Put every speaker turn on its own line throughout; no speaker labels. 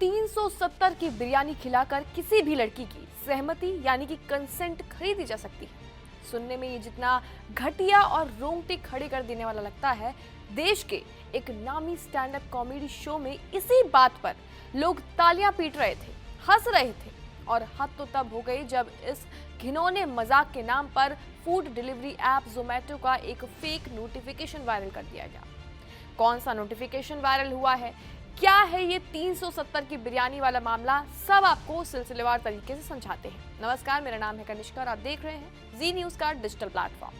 370 की बिरयानी खिलाकर किसी भी लड़की की सहमति यानी कि कंसेंट खरीदी जा सकती है। सुनने में ये जितना घटिया और रोंगटे खड़े कर देने वाला लगता है, देश के एक नामी स्टैंड अप कॉमेडी शो में इसी बात पर लोग तालियां पीट रहे थे, हंस रहे थे और हद तो तब हो गई जब इस घिनौने मजाक के नाम पर फूड डिलीवरी ऐप जोमैटो का एक फेक नोटिफिकेशन वायरल कर दिया गया। कौन सा नोटिफिकेशन वायरल हुआ है, क्या है ये 370 की बिरयानी वाला मामला, सब आपको सिलसिलेवार तरीके से समझाते हैं। नमस्कार, मेरा नाम है कनिष्का और आप देख रहे हैं जी न्यूज का डिजिटल प्लेटफॉर्म।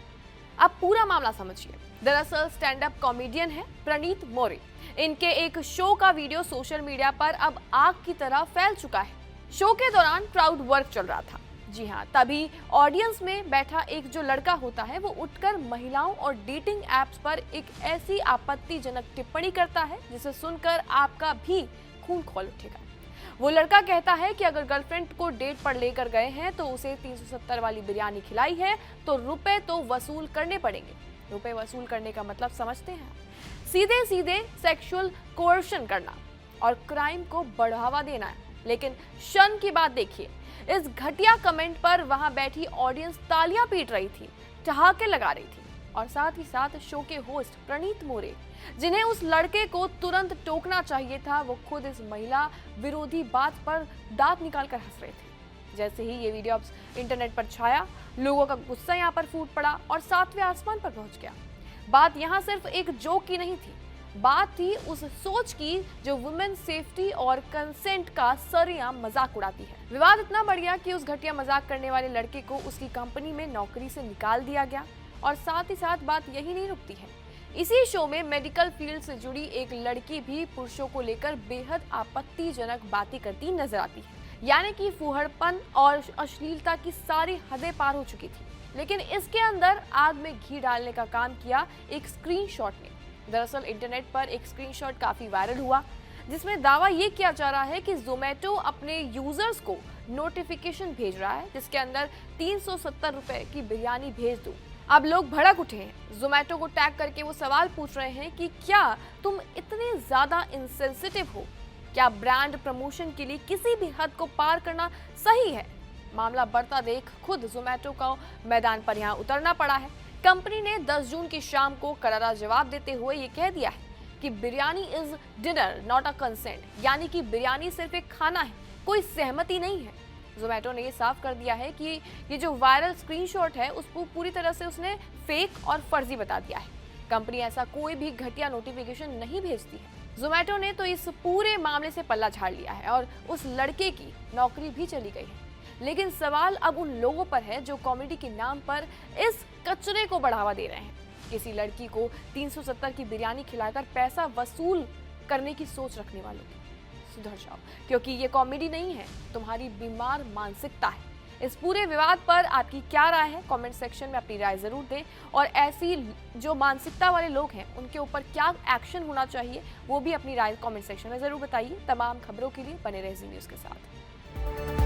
अब पूरा मामला समझिए। दरअसल स्टैंड अप कॉमेडियन है प्रणीत मोरे। इनके एक शो का वीडियो सोशल मीडिया पर अब आग की तरह फैल चुका है। शो के दौरान क्राउड वर्क चल रहा था। जी हाँ, तभी ऑडियंस में बैठा एक जो लड़का होता है वो उठकर महिलाओं और डेटिंग एप्स पर एक ऐसी आपत्तिजनक टिप्पणी करता है जिसे सुनकर आपका भी खून खौल उठेगा। वो लड़का कहता है कि अगर गर्लफ्रेंड को डेट पर लेकर गए हैं तो उसे 370 वाली बिरयानी खिलाई है तो रुपए तो वसूल करने पड़ेंगे। रुपए वसूल करने का मतलब समझते हैं, सीधे सीधे सेक्सुअल कोर्शन करना और क्राइम को बढ़ावा देना है। लेकिन शन की बात देखिए, इस घटिया कमेंट पर वहां बैठी ऑडियंस तालियां पीट रही थी, ठहाके लगा रही थी और साथ ही साथ शो के होस्ट प्रणीत मोरे, जिन्हें उस लड़के को तुरंत टोकना चाहिए था, वो खुद इस महिला विरोधी बात पर दांत निकालकर हंस रहे थे। जैसे ही ये वीडियो इंटरनेट पर छाया, लोगों का गुस्सा यहाँ पर फूट पड़ा और सातवें आसमान पर पहुंच गया। बात यहाँ सिर्फ एक जोक की नहीं थी, बात थी उस सोच की जो वुमेन सेफ्टी और कंसेंट का सरेआम मजाक उड़ाती है। विवाद इतना बढ़ गया कि उस घटिया मजाक करने वाले लड़के को उसकी कंपनी में नौकरी से निकाल दिया गया। और साथ ही साथ बात यही नहीं रुकती है, इसी शो में मेडिकल फील्ड से जुड़ी एक लड़की भी पुरुषों को लेकर बेहद आपत्तिजनक बातें करती नजर आती है। यानी कि फूहड़पन और अश्लीलता की सारी हदें पार हो चुकी थी। लेकिन इसके अंदर आग में घी डालने का काम किया एक स्क्रीनशॉट ने। दरअसल इंटरनेट पर एक स्क्रीनशॉट काफी वायरल हुआ जिसमें दावा ये किया जा रहा है कि जोमैटो अपने यूजर्स को नोटिफिकेशन भेज रहा है जिसके अंदर 370 रुपए की बिरयानी भेज दो। अब लोग भड़क उठे हैं। जोमैटो को टैग करके वो सवाल पूछ रहे हैं कि क्या तुम इतने ज्यादा इनसेंसिटिव हो? क्या ब्रांड प्रमोशन के लिए किसी भी हद को पार करना सही है? मामला बढ़ता देख खुद जोमैटो को मैदान पर यहाँ उतरना पड़ा है। कंपनी ने 10 जून की शाम को करारा जवाब देते हुए ये कह दिया है कि biryani is dinner not a consent, यानी कि बिरयानी सिर्फ एक खाना है, कोई सहमति नहीं है। जोमैटो ने ये साफ कर दिया है कि ये जो वायरल स्क्रीनशॉट है उसको पूरी तरह से उसने फेक और फर्जी बता दिया है। कंपनी ऐसा कोई भी घटिया नोटिफिकेशन नहीं भेजती है। जोमैटो ने तो इस पूरे मामले से पल्ला झाड़ लिया है और उस लड़के की नौकरी भी चली गई है। लेकिन सवाल अब उन लोगों पर है जो कॉमेडी के नाम पर इस कचरे को बढ़ावा दे रहे हैं। किसी लड़की को 370 की बिरयानी खिलाकर पैसा वसूल करने की सोच रखने वालों की सुधर जाओ, क्योंकि ये कॉमेडी नहीं है, तुम्हारी बीमार मानसिकता है। इस पूरे विवाद पर आपकी क्या राय है? कमेंट सेक्शन में अपनी राय जरूर दें और ऐसी जो मानसिकता वाले लोग हैं उनके ऊपर क्या एक्शन होना चाहिए वो भी अपनी राय कमेंट सेक्शन में जरूर बताइए। तमाम खबरों के लिए बने रहिए जी न्यूज़ के साथ।